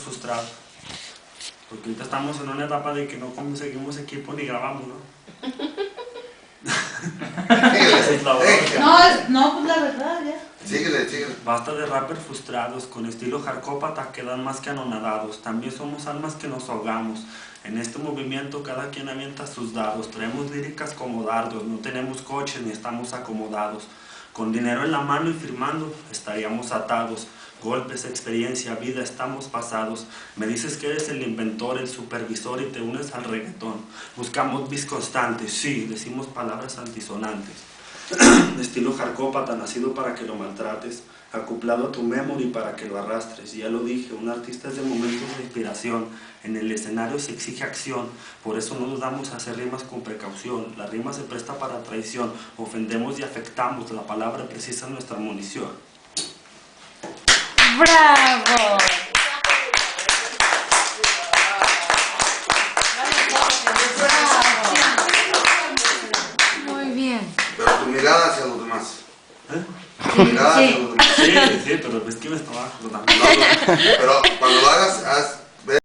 frustrado. Porque ahorita estamos en una etapa de que no conseguimos equipo ni grabamos, ¿no? No, pues la verdad, ya. Síguele. Basta de rappers frustrados, con estilo hardcópata quedan más que anonadados. También somos almas que nos ahogamos. En este movimiento cada quien avienta sus dados. Traemos líricas como dardos, no tenemos coches ni estamos acomodados. Con dinero en la mano y firmando, estaríamos atados. Golpes, experiencia, vida, estamos pasados. Me dices que eres el inventor, el supervisor y te unes al reggaetón. Buscamos beats constantes, sí, decimos palabras antisonantes. Estilo hardcópata, nacido para que lo maltrates, acoplado a tu memory para que lo arrastres. Ya lo dije, un artista es de momentos de inspiración. En el escenario se exige acción, por eso no dudamos a hacer rimas con precaución. La rima se presta para traición, ofendemos y afectamos, la palabra precisa nuestra munición. ¡Bravo! Muy bien. Pero tu mirada hacia los demás. ¿Eh? Tu mirada hacia los demás. Sí, pero es que me estaba acordando. Pero cuando lo hagas, haz